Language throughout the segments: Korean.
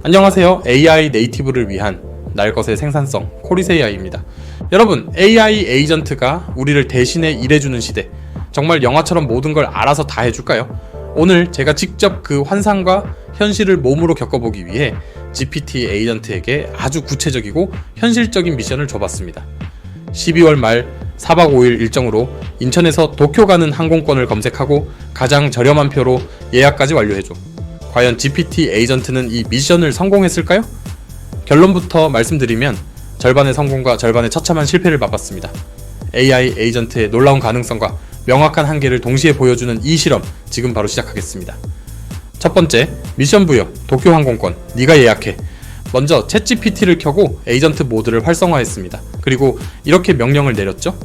안녕하세요. AI 네이티브를 위한 날것의 생산성 코리스 AI입니다. 여러분, AI 에이전트가 우리를 대신해 일해주는 시대, 정말 영화처럼 모든 걸 알아서 다 해줄까요? 오늘 제가 직접 그 환상과 현실을 몸으로 겪어보기 위해 GPT 에이전트에게 아주 구체적이고 현실적인 미션을 줘봤습니다. 12월 말 4박 5일 일정으로 인천에서 도쿄 가는 항공권을 검색하고 가장 저렴한 표로 예약까지 완료해줘. 과연 GPT 에이전트는 이 미션을 성공했을까요? 결론부터 말씀드리면 절반의 성공과 절반의 처참한 실패를 맛봤습니다. AI 에이전트의 놀라운 가능성과 명확한 한계를 동시에 보여주는 이 실험, 지금 바로 시작하겠습니다. 첫 번째, 미션 부여, 도쿄 항공권, 네가 예약해. 먼저 챗GPT를 켜고 에이전트 모드를 활성화했습니다. 그리고 이렇게 명령을 내렸죠.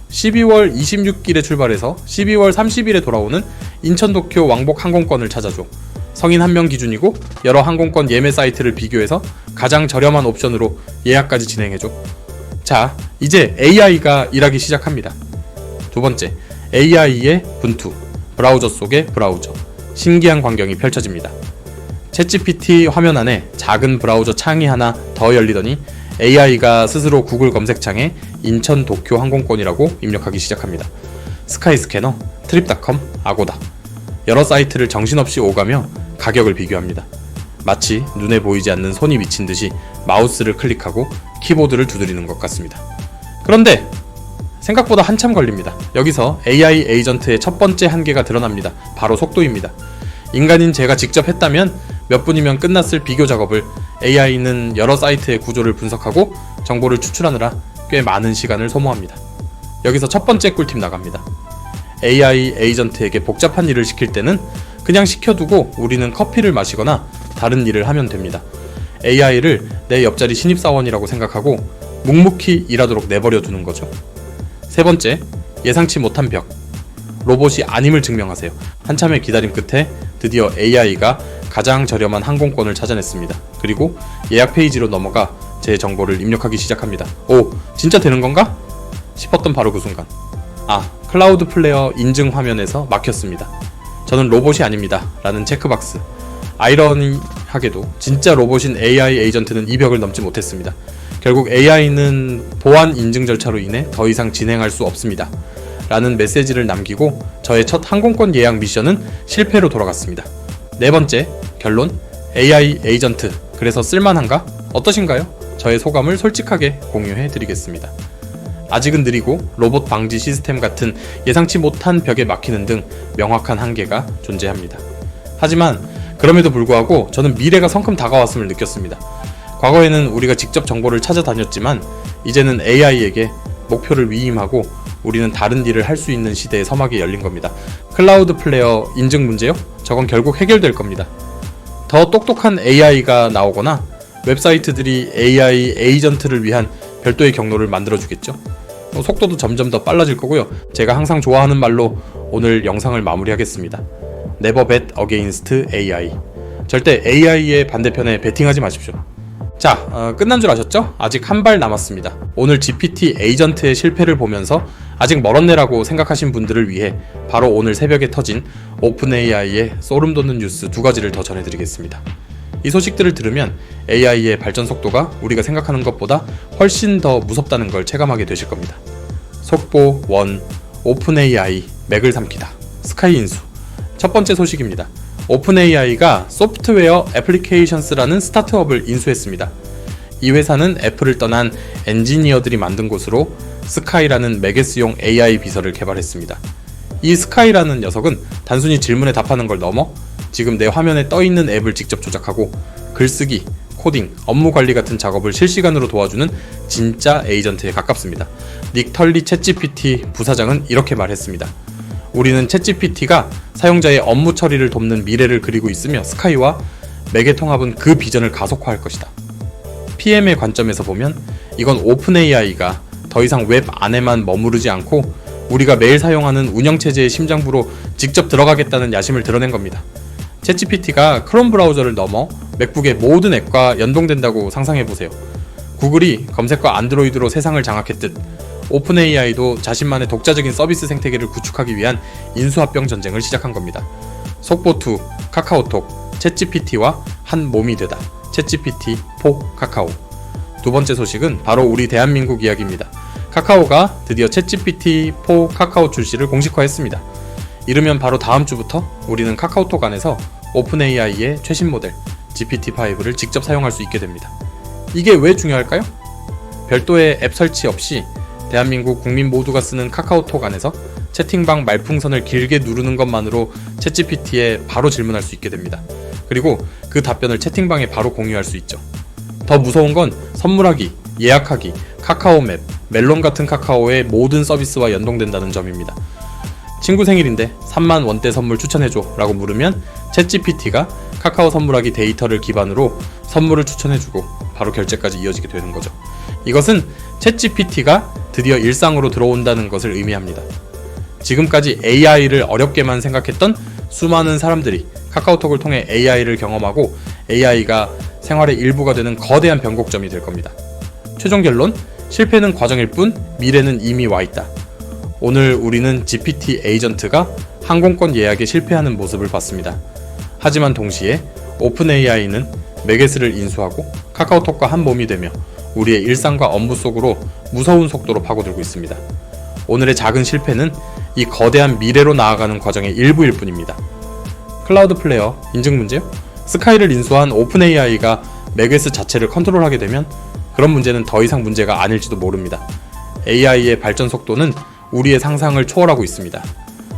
12월 26일에 출발해서 12월 30일에 돌아오는 인천 도쿄 왕복 항공권을 찾아줘. 성인 1명 기준이고 여러 항공권 예매 사이트를 비교해서 가장 저렴한 옵션으로 예약까지 진행해줘. 자, 이제 AI가 일하기 시작합니다. 두 번째, AI의 분투, 브라우저 속의 브라우저. 신기한 광경이 펼쳐집니다. 챗GPT 화면 안에 작은 브라우저 창이 하나 더 열리더니 AI가 스스로 구글 검색창에 인천 도쿄 항공권이라고 입력하기 시작합니다. 스카이스캐너, 트립닷컴, 아고다. 여러 사이트를 정신없이 오가며 가격을 비교합니다. 마치 눈에 보이지 않는 손이 미친 듯이 마우스를 클릭하고 키보드를 두드리는 것 같습니다. 그런데 생각보다 한참 걸립니다. 여기서 AI 에이전트의 첫 번째 한계가 드러납니다. 바로 속도입니다. 인간인 제가 직접 했다면 몇 분이면 끝났을 비교 작업을 AI는 여러 사이트의 구조를 분석하고 정보를 추출하느라 꽤 많은 시간을 소모합니다. 여기서 첫 번째 꿀팁 나갑니다. AI 에이전트에게 복잡한 일을 시킬 때는 그냥 시켜두고 우리는 커피를 마시거나 다른 일을 하면 됩니다. AI를 내 옆자리 신입사원이라고 생각하고 묵묵히 일하도록 내버려 두는 거죠. 세 번째, 예상치 못한 벽. 로봇이 아님을 증명하세요. 한참의 기다림 끝에 드디어 AI가 가장 저렴한 항공권을 찾아냈습니다. 그리고 예약 페이지로 넘어가 제 정보를 입력하기 시작합니다. 오, 진짜 되는 건가? 싶었던 바로 그 순간, 클라우드 플레이어 인증 화면에서 막혔습니다. 저는 로봇이 아닙니다 라는 체크박스. 아이러니하게도 진짜 로봇인 AI 에이전트는 이 벽을 넘지 못했습니다. 결국 AI는 보안 인증 절차로 인해 더 이상 진행할 수 없습니다 라는 메시지를 남기고 저의 첫 항공권 예약 미션은 실패로 돌아갔습니다. 네 번째, 결론, AI 에이전트 그래서 쓸만한가? 어떠신가요? 저의 소감을 솔직하게 공유해 드리겠습니다. 아직은 느리고 로봇 방지 시스템 같은 예상치 못한 벽에 막히는 등 명확한 한계가 존재합니다. 하지만 그럼에도 불구하고 저는 미래가 성큼 다가왔음을 느꼈습니다. 과거에는 우리가 직접 정보를 찾아다녔지만 이제는 AI에게 목표를 위임하고 우리는 다른 일을 할 수 있는 시대의 서막이 열린 겁니다. 클라우드 플레이어 인증 문제요? 저건 결국 해결될 겁니다. 더 똑똑한 AI가 나오거나 웹사이트들이 AI 에이전트를 위한 별도의 경로를 만들어주겠죠. 속도도 점점 더 빨라질 거고요. 제가 항상 좋아하는 말로 오늘 영상을 마무리하겠습니다. Never bet against AI. 절대 AI의 반대편에 베팅하지 마십시오. 자, 끝난 줄 아셨죠? 아직 한 발 남았습니다. 오늘 GPT 에이전트의 실패를 보면서 아직 멀었네라고 생각하신 분들을 위해 바로 오늘 새벽에 터진 오픈AI의 소름 돋는 뉴스 두 가지를 더 전해드리겠습니다. 이 소식들을 들으면 AI의 발전 속도가 우리가 생각하는 것보다 훨씬 더 무섭다는 걸 체감하게 되실 겁니다. 속보 1, 오픈AI 맥을 삼키다, 스카이 인수. 첫 번째 소식입니다. 오픈AI가 소프트웨어 애플리케이션스라는 스타트업을 인수했습니다. 이 회사는 애플을 떠난 엔지니어들이 만든 곳으로 스카이라는 맥에스용 AI 비서를 개발했습니다. 이 스카이라는 녀석은 단순히 질문에 답하는 걸 넘어 지금 내 화면에 떠있는 앱을 직접 조작하고 글쓰기, 코딩, 업무 관리 같은 작업을 실시간으로 도와주는 진짜 에이전트에 가깝습니다. 닉 털리 챗GPT 부사장은 이렇게 말했습니다. 우리는 챗GPT가 사용자의 업무 처리를 돕는 미래를 그리고 있으며 스카이와 맥의 통합은 그 비전을 가속화할 것이다. PM의 관점에서 보면 이건 오픈AI가 더 이상 웹 안에만 머무르지 않고 우리가 매일 사용하는 운영체제의 심장부로 직접 들어가겠다는 야심을 드러낸 겁니다. 챗GPT가 크롬 브라우저를 넘어 맥북의 모든 앱과 연동된다고 상상해보세요. 구글이 검색과 안드로이드로 세상을 장악했듯 오픈AI도 자신만의 독자적인 서비스 생태계를 구축하기 위한 인수합병 전쟁을 시작한 겁니다. 속보2, 카카오톡, 챗GPT와 한 몸이 되다. 챗GPT4 카카오. 두 번째 소식은 바로 우리 대한민국 이야기입니다. 카카오가 드디어 챗GPT4 카카오 출시를 공식화했습니다. 이르면 바로 다음 주부터 우리는 카카오톡 안에서 오픈AI의 최신 모델 GPT-5를 직접 사용할 수 있게 됩니다. 이게 왜 중요할까요? 별도의 앱 설치 없이 대한민국 국민 모두가 쓰는 카카오톡 안에서 채팅방 말풍선을 길게 누르는 것만으로 챗GPT에 바로 질문할 수 있게 됩니다. 그리고 그 답변을 채팅방에 바로 공유할 수 있죠. 더 무서운 건 선물하기, 예약하기, 카카오맵, 멜론 같은 카카오의 모든 서비스와 연동된다는 점입니다. 친구 생일인데 3만 원대 선물 추천해줘 라고 물으면 챗GPT가 카카오 선물하기 데이터를 기반으로 선물을 추천해주고 바로 결제까지 이어지게 되는 거죠. 이것은 챗GPT가 드디어 일상으로 들어온다는 것을 의미합니다. 지금까지 AI를 어렵게만 생각했던 수많은 사람들이 카카오톡을 통해 AI를 경험하고 AI가 생활의 일부가 되는 거대한 변곡점이 될 겁니다. 최종 결론, 실패는 과정일 뿐 미래는 이미 와 있다. 오늘 우리는 GPT 에이전트가 항공권 예약에 실패하는 모습을 봤습니다. 하지만 동시에 오픈AI는 메게스를 인수하고 카카오톡과 한 몸이 되며 우리의 일상과 업무 속으로 무서운 속도로 파고들고 있습니다. 오늘의 작은 실패는 이 거대한 미래로 나아가는 과정의 일부일 뿐입니다. 클라우드 플레이어 인증 문제요? 스카이를 인수한 오픈AI가 메게스 자체를 컨트롤하게 되면 그런 문제는 더 이상 문제가 아닐지도 모릅니다. AI의 발전 속도는 우리의 상상을 초월하고 있습니다.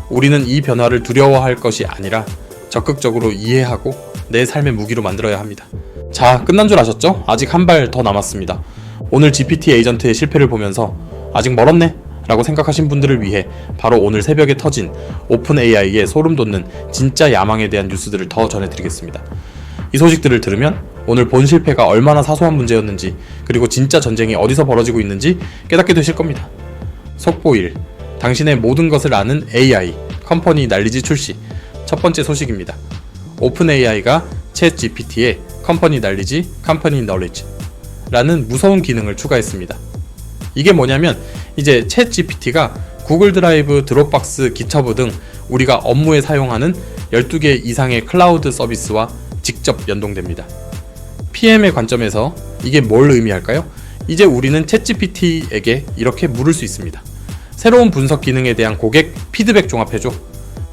우리는 이 변화를 두려워할 것이 아니라 적극적으로 이해하고 내 삶의 무기로 만들어야 합니다. 자, 끝난 줄 아셨죠? 아직 한 발 더 남았습니다. 오늘 GPT 에이전트의 실패를 보면서 아직 멀었네? 라고 생각하신 분들을 위해 바로 오늘 새벽에 터진 오픈AI의 소름 돋는 진짜 야망에 대한 뉴스들을 더 전해드리겠습니다. 이 소식들을 들으면 오늘 본 실패가 얼마나 사소한 문제였는지 그리고 진짜 전쟁이 어디서 벌어지고 있는지 깨닫게 되실 겁니다. 속보 1. 당신의 모든 것을 아는 AI 컴퍼니 난리지 출시. 첫 번째 소식입니다. 오픈AI가 챗GPT에 컴퍼니 난리지 컴퍼니 너리지 라는 무서운 기능을 추가했습니다. 이게 뭐냐면 이제 챗GPT가 구글 드라이브, 드롭박스, 기처브 등 우리가 업무에 사용하는 12개 이상의 클라우드 서비스와 직접 연동됩니다. PM의 관점에서 이게 뭘 의미할까요? 이제 우리는 챗GPT에게 이렇게 물을 수 있습니다. 새로운 분석 기능에 대한 고객 피드백 종합해줘.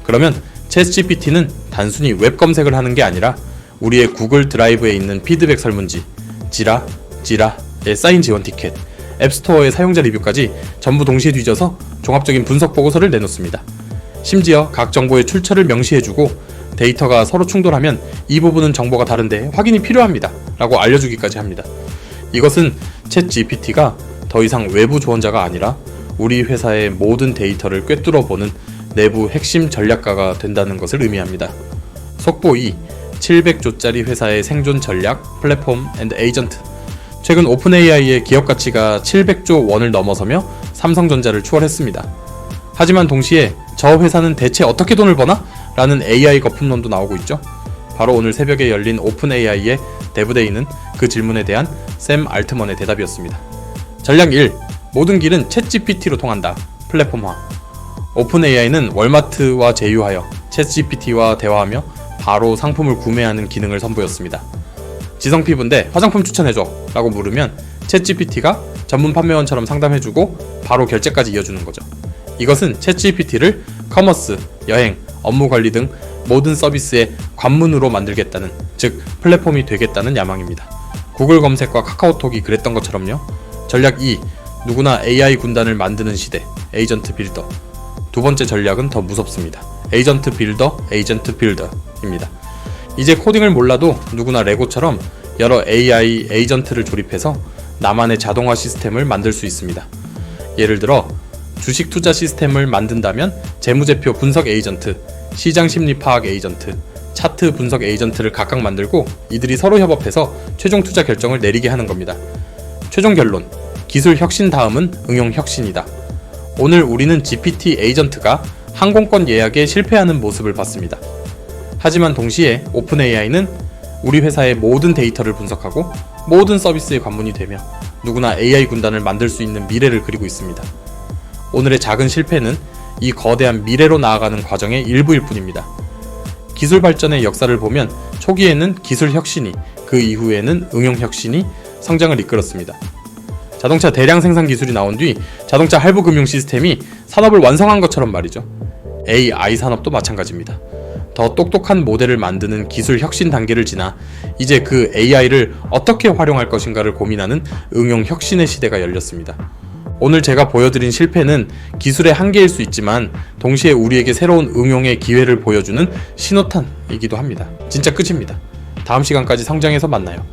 그러면 챗GPT는 단순히 웹 검색을 하는 게 아니라 우리의 구글 드라이브에 있는 피드백 설문지, 지라의 사인 지원 티켓, 앱스토어의 사용자 리뷰까지 전부 동시에 뒤져서 종합적인 분석 보고서를 내놓습니다. 심지어 각 정보의 출처를 명시해주고 데이터가 서로 충돌하면 이 부분은 정보가 다른데 확인이 필요합니다 라고 알려주기까지 합니다. 이것은 챗GPT가 더 이상 외부 조언자가 아니라 우리 회사의 모든 데이터를 꿰뚫어보는 내부 핵심 전략가가 된다는 것을 의미합니다. 속보 2. 700조짜리 회사의 생존 전략, 플랫폼 앤드 에이전트. 최근 오픈AI의 기업 가치가 700조 원을 넘어서며 삼성전자를 추월했습니다. 하지만 동시에 저 회사는 대체 어떻게 돈을 버나? 라는 AI 거품론도 나오고 있죠. 바로 오늘 새벽에 열린 오픈AI의 데브데이는 그 질문에 대한 샘 알트먼의 대답이었습니다. 전략 1. 모든 길은 챗GPT로 통한다. 플랫폼화. 오픈AI는 월마트와 제휴하여 챗GPT와 대화하며 바로 상품을 구매하는 기능을 선보였습니다. 지성 피부인데 화장품 추천해줘 라고 물으면 챗GPT가 전문 판매원처럼 상담해주고 바로 결제까지 이어주는 거죠. 이것은 챗GPT를 커머스, 여행, 업무 관리 등 모든 서비스의 관문으로 만들겠다는, 즉 플랫폼이 되겠다는 야망입니다. 구글 검색과 카카오톡이 그랬던 것처럼요. 전략 2. 누구나 AI 군단을 만드는 시대, 에이전트 빌더. 두 번째 전략은 더 무섭습니다. 에이전트 빌더, 에이전트 빌더입니다. 이제 코딩을 몰라도 누구나 레고처럼 여러 AI 에이전트를 조립해서 나만의 자동화 시스템을 만들 수 있습니다. 예를 들어 주식 투자 시스템을 만든다면 재무제표 분석 에이전트, 시장 심리 파악 에이전트, 차트 분석 에이전트를 각각 만들고 이들이 서로 협업해서 최종 투자 결정을 내리게 하는 겁니다. 최종 결론, 기술 혁신 다음은 응용 혁신이다. 오늘 우리는 GPT 에이전트가 항공권 예약에 실패하는 모습을 봤습니다. 하지만 동시에 오픈AI는 우리 회사의 모든 데이터를 분석하고 모든 서비스의 관문이 되며 누구나 AI 군단을 만들 수 있는 미래를 그리고 있습니다. 오늘의 작은 실패는 이 거대한 미래로 나아가는 과정의 일부일 뿐입니다. 기술 발전의 역사를 보면 초기에는 기술 혁신이, 그 이후에는 응용 혁신이 성장을 이끌었습니다. 자동차 대량 생산 기술이 나온 뒤 자동차 할부 금융 시스템이 산업을 완성한 것처럼 말이죠. AI 산업도 마찬가지입니다. 더 똑똑한 모델을 만드는 기술 혁신 단계를 지나 이제 그 AI를 어떻게 활용할 것인가를 고민하는 응용 혁신의 시대가 열렸습니다. 오늘 제가 보여드린 실패는 기술의 한계일 수 있지만 동시에 우리에게 새로운 응용의 기회를 보여주는 신호탄이기도 합니다. 진짜 끝입니다. 다음 시간까지 성장해서 만나요.